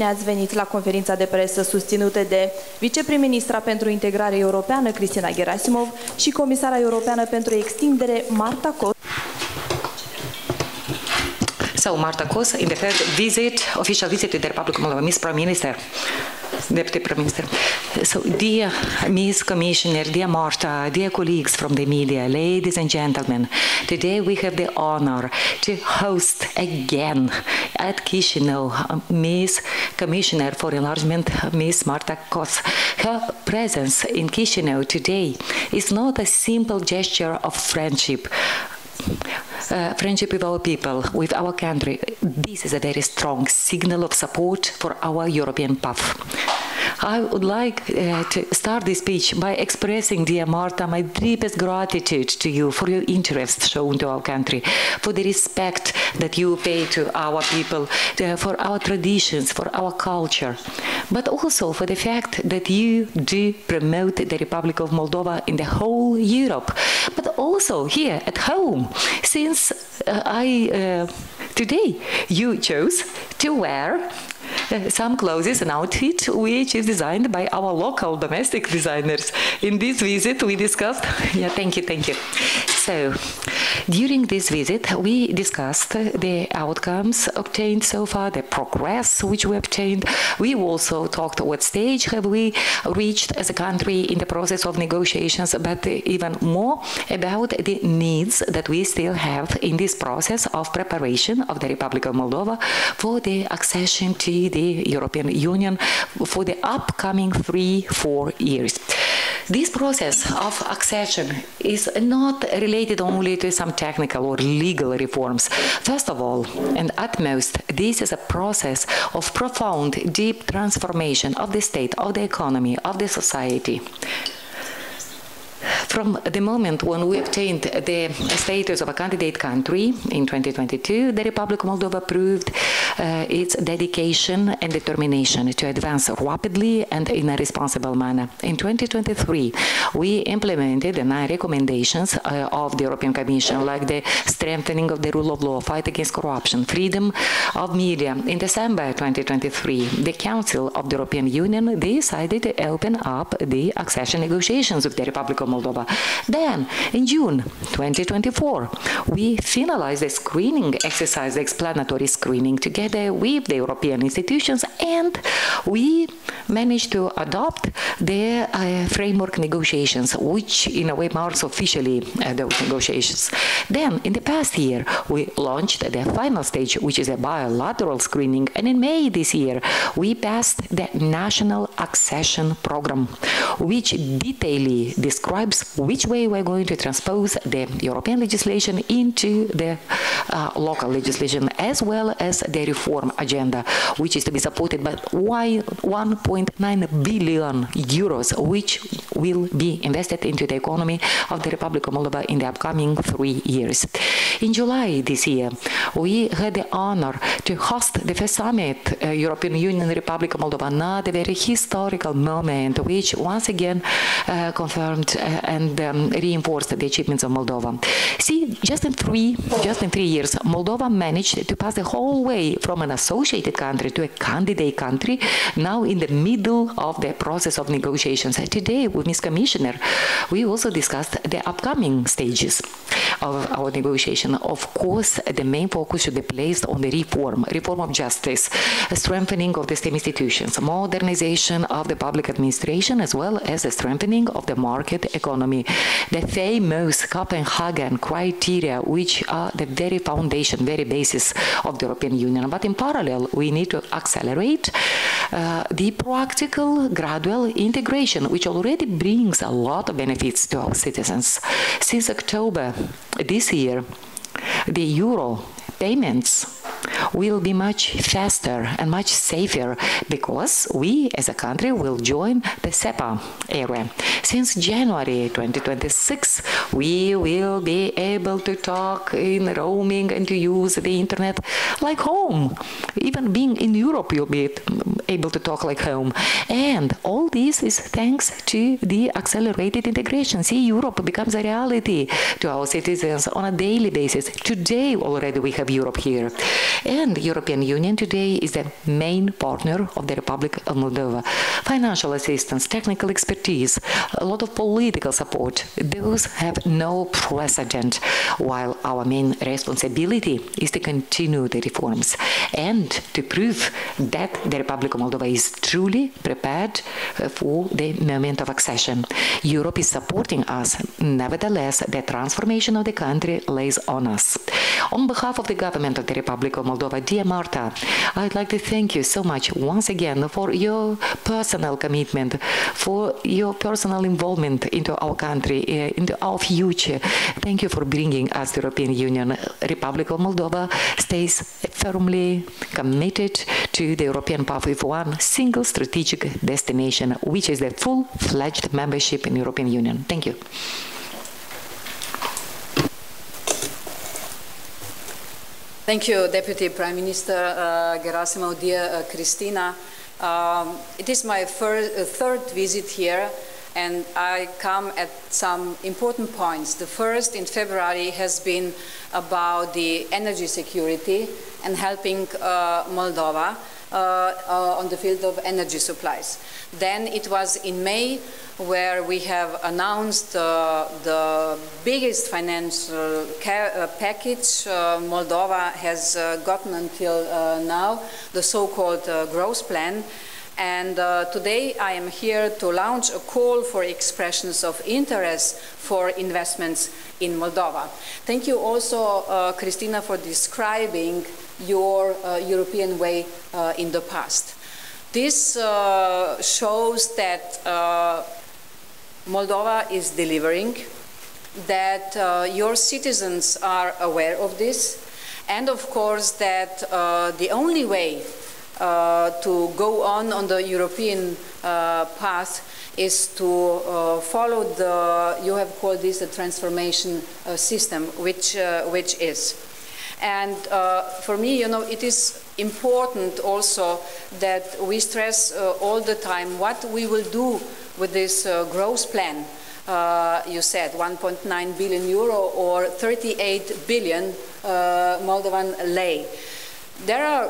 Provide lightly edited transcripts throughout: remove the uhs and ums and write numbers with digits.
Bine ați venit la conferința de presă susținută de viceprim-ministra pentru integrare europeană, Cristina Gherasimov, și comisara europeană pentru extindere, Marta Kos. So, Marta Kos, in the third official visit to the Republic of Moldova, Miss Prime Minister, Deputy Prime Minister. So, dear Miss Commissioner, dear Marta, dear colleagues from the media, ladies and gentlemen, today we have the honor to host again at Chisinau Miss Commissioner for Enlargement, Miss Marta Kos. Her presence in Chisinau today is not a simple gesture of friendship. Friendship with our people, with our country. This is a very strong signal of support for our European path. I would like to start this speech by expressing, dear Marta, my deepest gratitude to you for your interest shown to our country, for the respect that you pay to our people, for our traditions, for our culture, but also for the fact that you do promote the Republic of Moldova in the whole Europe, but also here at home, since today you chose to wear some clothes, an outfit which is designed by our local domestic designers. In this visit we discussed, thank you. So, during this visit we discussed the outcomes obtained so far, the progress which we obtained. We also talked what stage have we reached as a country in the process of negotiations, but even more about the needs that we still have in this process of preparation of the Republic of Moldova for the accession to the European Union for the upcoming 3-4 years. This process of accession is not related only to some technical or legal reforms. First of all, and at most, this is a process of profound, deep transformation of the state, of the economy, of the society. From the moment when we obtained the status of a candidate country in 2022, the Republic of Moldova proved its dedication and determination to advance rapidly and in a responsible manner. In 2023, we implemented the 9 recommendations of the European Commission, like the strengthening of the rule of law, fight against corruption, freedom of media. In December 2023, the Council of the European Union decided to open up the accession negotiations with the Republic of Moldova. Then, in June 2024, we finalized the screening exercise, the explanatory screening, together with the European institutions, and we managed to adopt the framework negotiations, which in a way marks officially those negotiations. Then, in the past year, we launched the final stage, which is a bilateral screening, and in May this year, we passed the National Accession Program, which detailedly describes which way we're going to transpose the European legislation into the local legislation, as well as the reform agenda, which is to be supported by 1.9 billion euros, which will be invested into the economy of the Republic of Moldova in the upcoming 3 years. In July this year, we had the honor to host the first summit, European Union Republic of Moldova, another very historical moment, which once again confirmed and reinforced the achievements of Moldova. See, just in three years, Moldova managed to pass the whole way from an associated country to a candidate country, now in the middle of the process of negotiations. Today, with Ms. Commissioner, we also discussed the upcoming stages of our negotiation. Of course, the main focus should be placed on the reform of justice, strengthening of the state institutions, modernization of the public administration, as well as the strengthening of the market economy. The famous Copenhagen criteria, which are the very foundation, very basis of the European Union. But in parallel, we need to accelerate the practical, gradual integration, which already brings a lot of benefits to our citizens. Since October this year, the euro payments will be much faster and much safer because we as a country will join the SEPA area. Since January 2026, we will be able to talk in roaming and to use the internet like home. Even being in Europe, you'll be able to talk like home. And all this is thanks to the accelerated integration. See, Europe becomes a reality to our citizens on a daily basis. Today already we have Europe here. And the European Union today is the main partner of the Republic of Moldova. Financial assistance, technical expertise, a lot of political support, those have no precedent, while our main responsibility is to continue the reforms and to prove that the Republic of Moldova is truly prepared for the moment of accession. Europe is supporting us. Nevertheless, the transformation of the country lays on us. On behalf of the government of the Republic of Moldova, dear Marta, I'd like to thank you so much once again for your personal commitment, for your personal involvement into our country, into our future. Thank you for bringing us to the European Union. Republic of Moldova stays firmly committed to the European path with one single strategic destination, which is the full-fledged membership in the European Union. Thank you. Thank you, Deputy Prime Minister Gherasimov, dear Cristina. It is my third visit here, and I come at some important points. The first in February has been about the energy security and helping Moldova on the field of energy supplies. Then it was in May where we have announced the biggest financial package Moldova has gotten until now, the so-called growth plan. And today I am here to launch a call for expressions of interest for investments in Moldova. Thank you also, Cristina, for describing your European way in the past. This shows that Moldova is delivering, that your citizens are aware of this, and of course that the only way to go on the European path is to follow the, you have called this a transformation system, which is. And for me, you know, it is important also that we stress all the time what we will do with this growth plan. You said 1.9 billion euro or 38 billion Moldovan lei. There are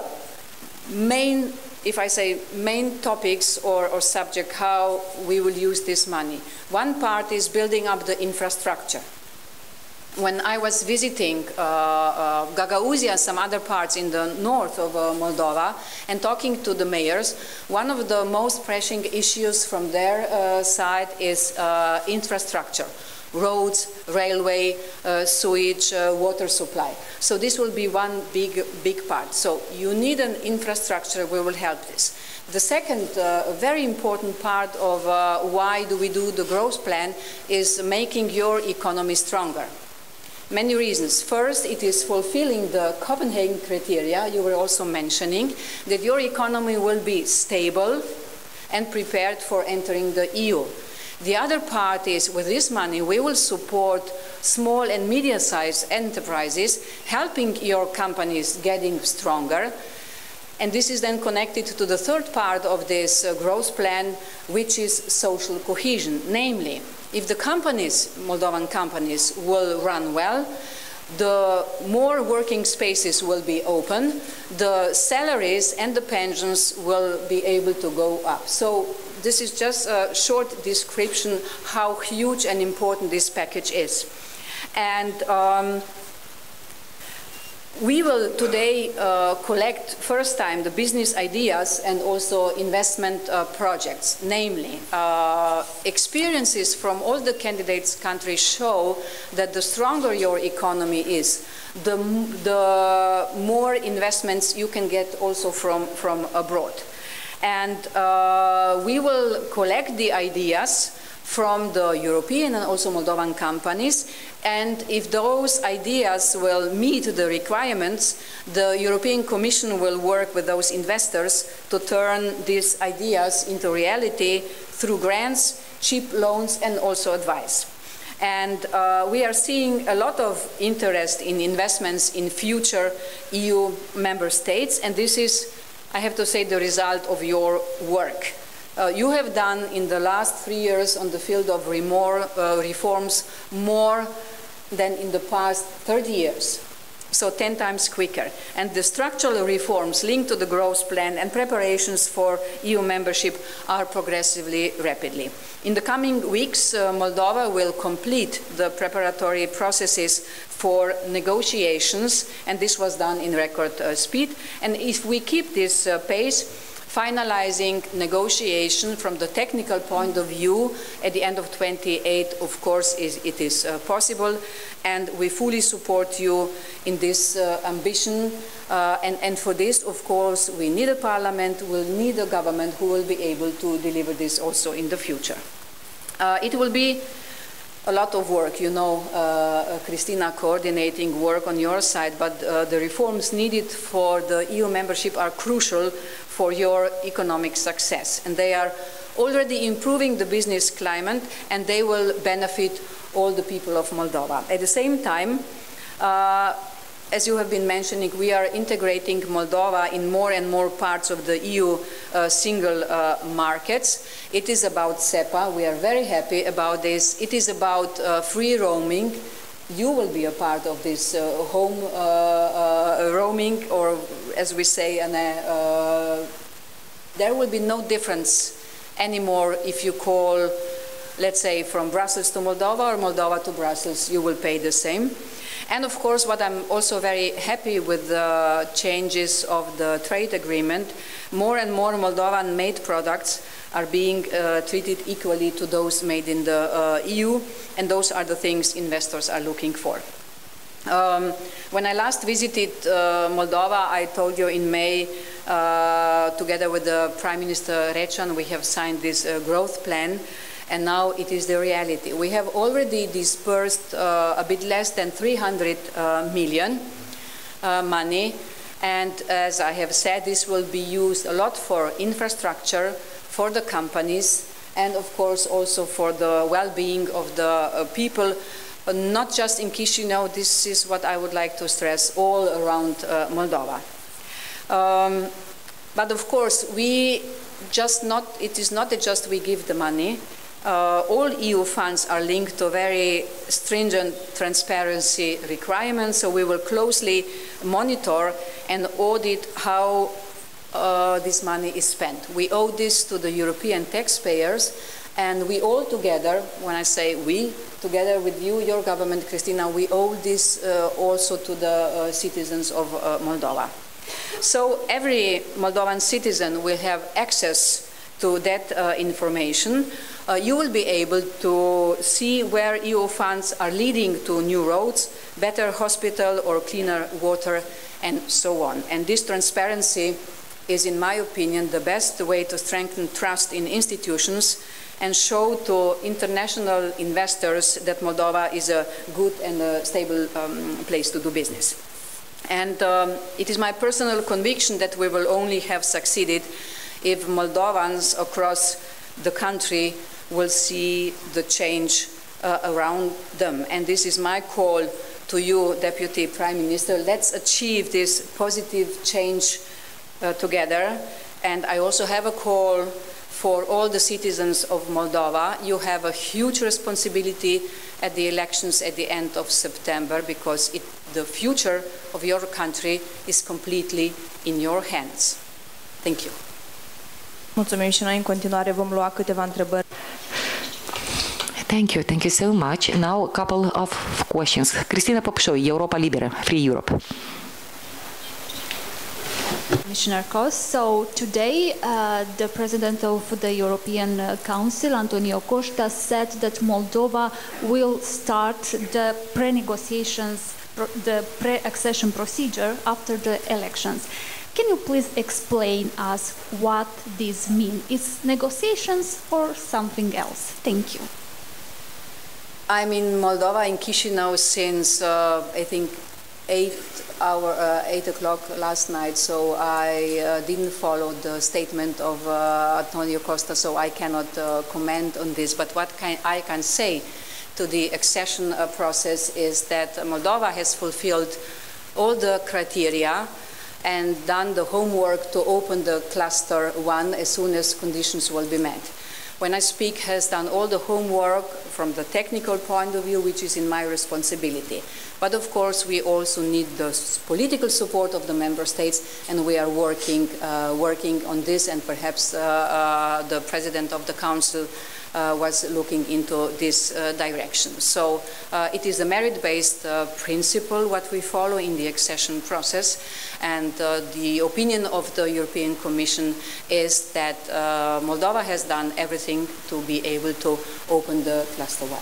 main, if I say main topics or subject how we will use this money. One part is building up the infrastructure. When I was visiting Gagauzia and some other parts in the north of Moldova and talking to the mayors, one of the most pressing issues from their side is infrastructure. Roads, railway, sewage, water supply. So this will be one big part. So you need an infrastructure which will help this. The second very important part of why do we do the growth plan is making your economy stronger. Many reasons. First, it is fulfilling the Copenhagen criteria you were also mentioning, that your economy will be stable and prepared for entering the EU. The other part is, with this money, we will support small and medium-sized enterprises, helping your companies getting stronger. And this is then connected to the third part of this growth plan, which is social cohesion. Namely, if the companies, Moldovan companies, will run well, the more working spaces will be open, the salaries and the pensions will be able to go up. So this is just a short description how huge and important this package is. And we will today collect first time the business ideas and also investment projects. Namely, experiences from all the candidates countries show that the stronger your economy is, the more investments you can get also from abroad. And we will collect the ideas from the European and also Moldovan companies, and if those ideas will meet the requirements, the European Commission will work with those investors to turn these ideas into reality through grants, cheap loans, and also advice. And we are seeing a lot of interest in investments in future EU member states, and this is I have to say, the result of your work. You have done in the last 3 years on the field of reforms more than in the past 30 years. So 10 times quicker. And the structural reforms linked to the growth plan and preparations for EU membership are progressively rapidly. In the coming weeks, Moldova will complete the preparatory processes for negotiations, and this was done in record speed. And if we keep this pace, finalizing negotiation from the technical point of view at the end of 28, of course, it is possible, and we fully support you in this ambition. And for this, of course, we need a parliament, we'll need a government who will be able to deliver this also in the future. It will be a lot of work, you know, Cristina, coordinating work on your side, but the reforms needed for the EU membership are crucial for your economic success. And they are already improving the business climate, and they will benefit all the people of Moldova. At the same time, as you have been mentioning, we are integrating Moldova in more and more parts of the EU single markets. It is about SEPA. We are very happy about this. It is about free roaming. You will be a part of this home roaming, or as we say, there will be no difference anymore if you call, let's say, from Brussels to Moldova or Moldova to Brussels. You will pay the same. And of course, what I'm also very happy with the changes of the trade agreement, more and more Moldovan-made products are being treated equally to those made in the EU, and those are the things investors are looking for. When I last visited Moldova, I told you in May, together with the Prime Minister Rechan, we have signed this growth plan. And now it is the reality. We have already disbursed a bit less than 300 million money, and as I have said, this will be used a lot for infrastructure, for the companies, and of course also for the well-being of the people, not just in Chisinau. This is what I would like to stress all around Moldova. But of course, it is not just we give the money. All EU funds are linked to very stringent transparency requirements, so we will closely monitor and audit how this money is spent. We owe this to the European taxpayers, and we all together, when I say we, together with you, your government, Cristina, we owe this also to the citizens of Moldova. So every Moldovan citizen will have access to that information. You will be able to see where EU funds are leading to new roads, better hospital or cleaner water, and so on. And this transparency is, in my opinion, the best way to strengthen trust in institutions and show to international investors that Moldova is a good and a stable place to do business. And it is my personal conviction that we will only have succeeded if Moldovans across the country will see the change around them. And this is my call to you, Deputy Prime Minister. Let's achieve this positive change together. And I also have a call for all the citizens of Moldova. You have a huge responsibility at the elections at the end of September, because the future of your country is completely in your hands. Thank you. Mulțumim și noi. În continuare vom lua câteva întrebări. Thank you so much. Now a couple of questions. Cristina Popșoi, Europa Liberă, Free Europe. Commissioner Kos, so today the President of the European Council, Antonio Costa, said that Moldova will start the pre-negotiations, the pre-accession procedure after the elections. Can you please explain us what this means? Is negotiations or something else? Thank you. I'm in Moldova, in Chisinau, since I think 8 o'clock last night, so I didn't follow the statement of Antonio Costa, so I cannot comment on this. But what I can say to the accession process is that Moldova has fulfilled all the criteria and done the homework to open the cluster 1 as soon as conditions will be met. When I speak, has done all the homework from the technical point of view, which is in my responsibility. But of course, we also need the political support of the member states, and we are working on this, and perhaps the President of the Council was looking into this direction. So it is a merit-based principle what we follow in the accession process, and the opinion of the European Commission is that Moldova has done everything to be able to open the cluster 1,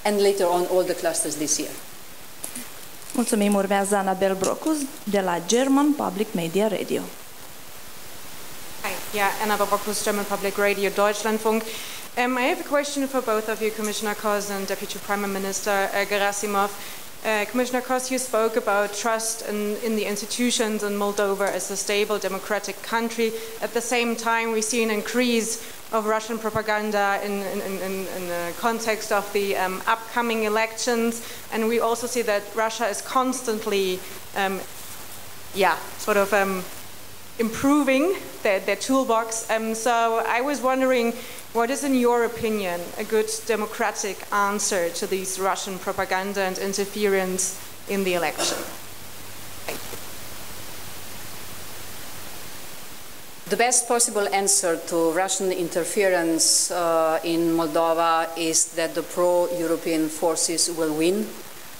and later on all the clusters this year. Mulțumim, urmează Anabel Brocus de la German Public Media Radio. Hi, yeah, Anna Brocus, German Public Radio, Deutschlandfunk. I have a question for both of you, Commissioner Kos and Deputy Prime Minister Gherasimov. Commissioner Kos, you spoke about trust in the institutions in Moldova as a stable democratic country. At the same time, we see an increase of Russian propaganda in the context of the upcoming elections, and we also see that Russia is constantly, improving their toolbox. So I was wondering, what is, in your opinion, a good democratic answer to these Russian propaganda and interference in the election? Thank you. The best possible answer to Russian interference in Moldova is that the pro-European forces will win,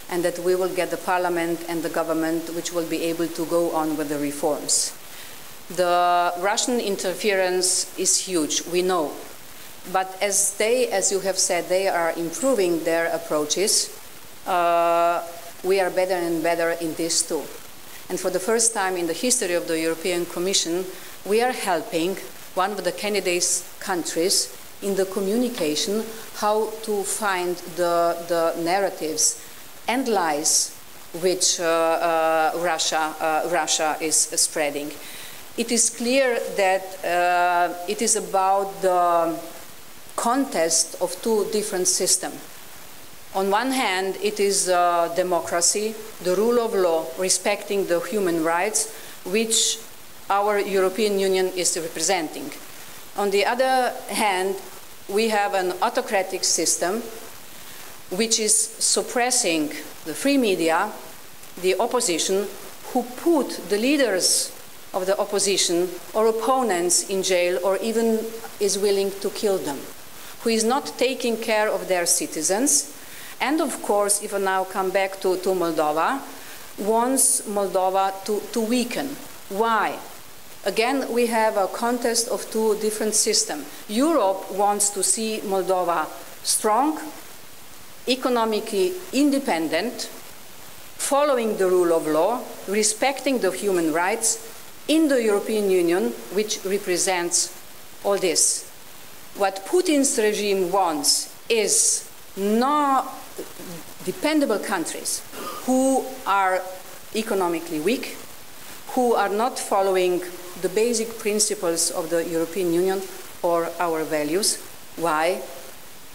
and that we will get the parliament and the government which will be able to go on with the reforms. The Russian interference is huge, we know. But as you have said, they are improving their approaches, we are better and better in this too. And for the first time in the history of the European Commission, we are helping one of the candidate countries in the communication how to find the narratives and lies which Russia is spreading. It is clear that it is about the contest of two different systems. On one hand, it is democracy, the rule of law, respecting the human rights, which our European Union is representing. On the other hand, we have an autocratic system which is suppressing the free media, the opposition, who put the leaders of the opposition or opponents in jail, or even is willing to kill them, who is not taking care of their citizens, and of course, if I now come back to Moldova, wants Moldova to weaken. Why? Again, we have a contest of two different systems. Europe wants to see Moldova strong, economically independent, following the rule of law, respecting the human rights in the European Union, which represents all this. What Putin's regime wants is not dependable countries who are economically weak, who are not following the basic principles of the European Union or our values. Why?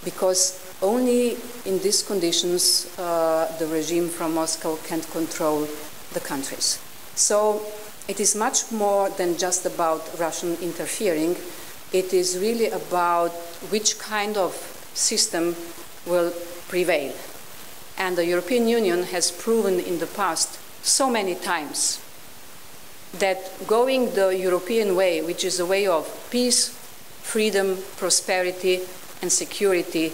Because only in these conditions the regime from Moscow can control the countries. So it is much more than just about Russian interfering. It is really about which kind of system will prevail. And the European Union has proven in the past so many times that going the European way, which is a way of peace, freedom, prosperity, and security,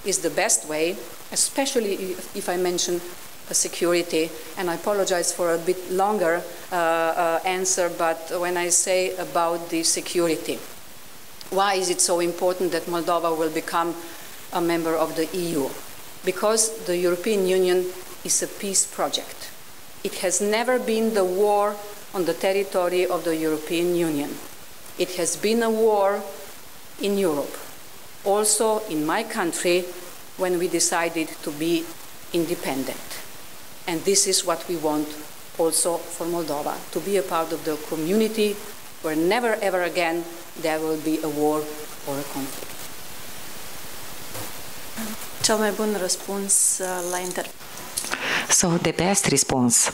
is the best way, especially if I mention security. And I apologize for a bit longer answer, but when I say about the security, why is it so important that Moldova will become a member of the EU? Because the European Union is a peace project. It has never been the war on the territory of the European Union. It has been a war in Europe, also in my country, when we decided to be independent. And this is what we want also for Moldova, to be a part of the community where never ever again there will be a war or a conflict. Cel mai bun răspuns la intervenție. So the best response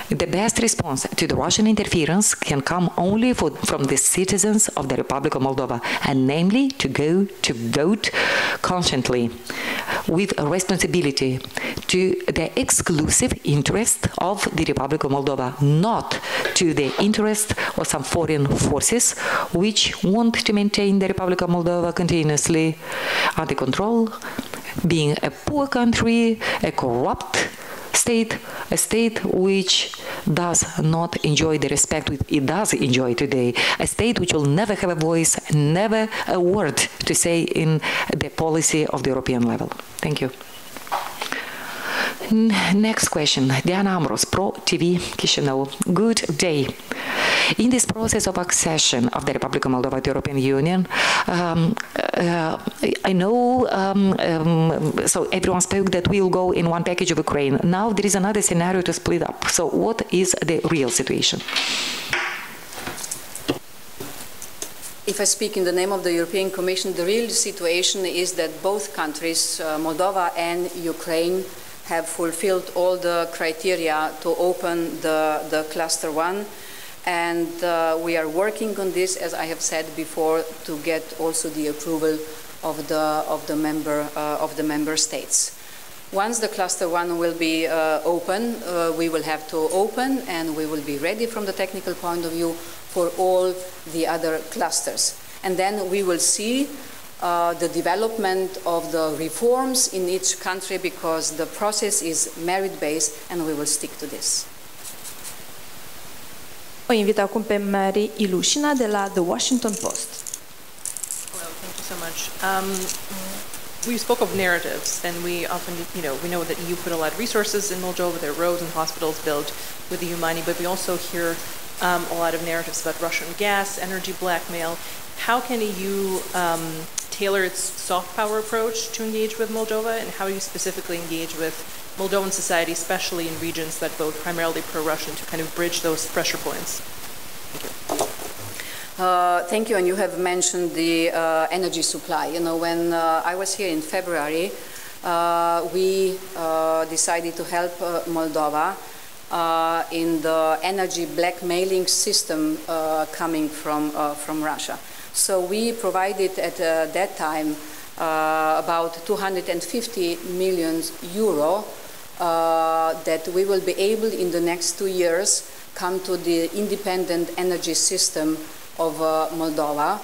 the best response to the Russian interference can come only from the citizens of the Republic of Moldova, and namely to go to vote conscientiously with a responsibility to the exclusive interest of the Republic of Moldova, not to the interest of some foreign forces which want to maintain the Republic of Moldova continuously under control, being a poor country, a corrupt state, a state which does not enjoy the respect it does enjoy today, a state which will never have a voice, never a word to say in the policy of the European level. Thank you. Next question, Diana Amros, Pro TV Chisinau. Good day. In this process of accession of the Republic of Moldova to the European Union, I know, so everyone spoke that we'll go in one package of Ukraine. Now there is another scenario to split up. So what is the real situation? If I speak in the name of the European Commission, the real situation is that both countries, Moldova and Ukraine, have fulfilled all the criteria to open the Cluster 1. And we are working on this, as I have said before, to get also the approval of the member states. Once the Cluster 1 will be open, we will have to open, and we will be ready from the technical point of view for all the other clusters. And then we will see the development of the reforms in each country, because the process is merit-based, and we will stick to this. O invit acum pe Mary Ilushina de la The Washington Post. Hello, thank you so much. We spoke of narratives, and we often, we know that EU put a lot of resources in Moldova, there are roads and hospitals built with the EU money, but we also hear a lot of narratives about Russian gas, energy blackmail. How can EU tailor its soft power approach to engage with Moldova, and how do you specifically engage with Moldovan society, especially in regions that vote primarily pro-Russian, to kind of bridge those pressure points? Thank you. Thank you, and you have mentioned the energy supply. When I was here in February, we decided to help Moldova in the energy blackmailing system coming from Russia. So we provided at that time about 250 million euro that we will be able in the next 2 years come to the independent energy system of Moldova,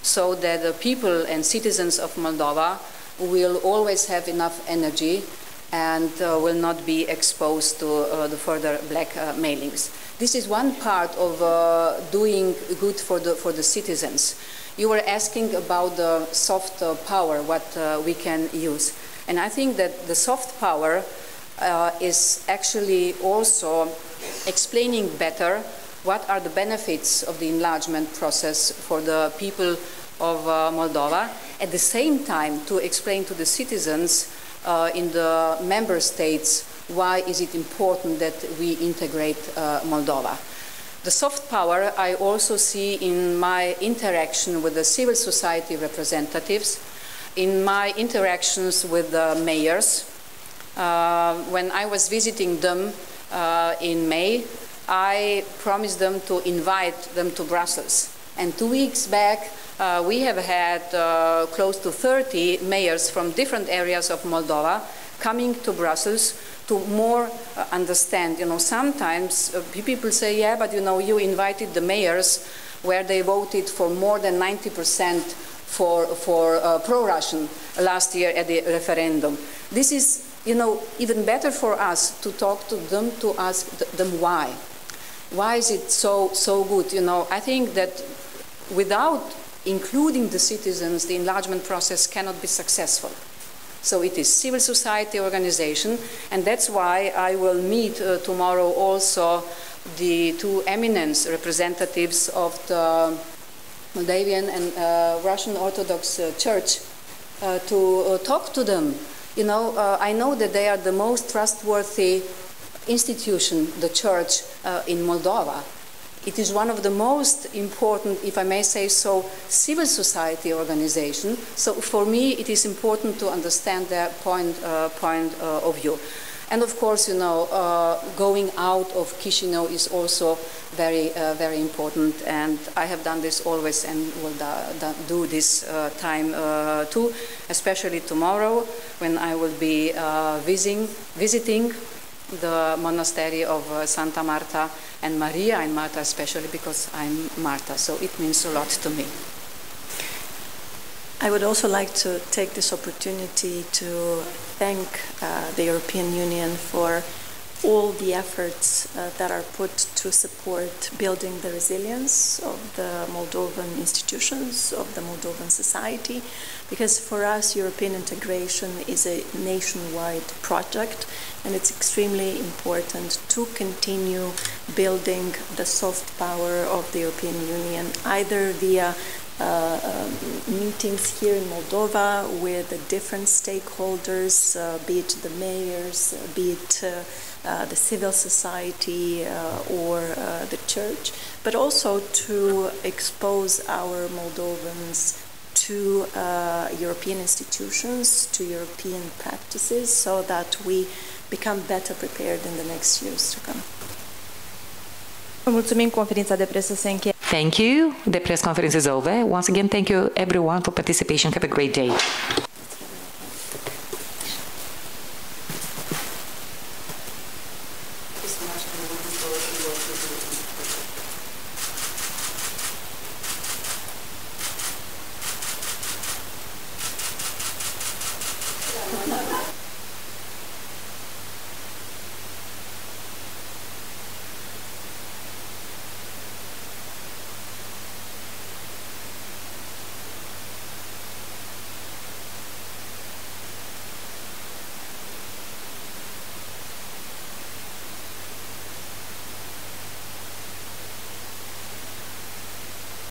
so that the people and citizens of Moldova will always have enough energy and will not be exposed to the further blackmailings. This is one part of doing good for the citizens. You were asking about the soft power, what we can use. And I think that the soft power is actually also explaining better what are the benefits of the enlargement process for the people of Moldova, at the same time to explain to the citizens in the member states why is it important that we integrate Moldova. The soft power I also see in my interaction with the civil society representatives, in my interactions with the mayors. When I was visiting them in May, I promised them to invite them to Brussels. And 2 weeks back, we have had close to 30 mayors from different areas of Moldova coming to Brussels to more understand. Sometimes people say, yeah, but you invited the mayors where they voted for more than 90% for pro-Russian last year at the referendum. This is, even better for us to talk to them, to ask them why. Why is it so good? I think that without including the citizens, the enlargement process cannot be successful. So it is civil society organization, and that's why I will meet tomorrow also the two eminent representatives of the Moldavian and Russian Orthodox Church to talk to them. I know that they are the most trustworthy institution, the church in Moldova. It is one of the most important, if I may say so, civil society organization. So for me, it is important to understand their point of view. And of course, you know, going out of Chisinau is also very, very important. And I have done this always and will do this time too, especially tomorrow when I will be visiting the monastery of Santa Marta and Maria, and Marta especially because I'm Marta, so it means a lot to me. I would also like to take this opportunity to thank the European Union for all the efforts that are put to support building the resilience of the Moldovan institutions, of the Moldovan society, because for us European integration is a nationwide project, and it's extremely important to continue building the soft power of the European Union, either via meetings here in Moldova with the different stakeholders, be it the mayors, be it the civil society or the church, but also to expose our Moldovans to European institutions, to European practices, so that we become better prepared in the next years to come. Mulțumim, conferința de presă se încheie. Thank you. The press conference is over. Once again, thank you everyone for participation. Have a great day.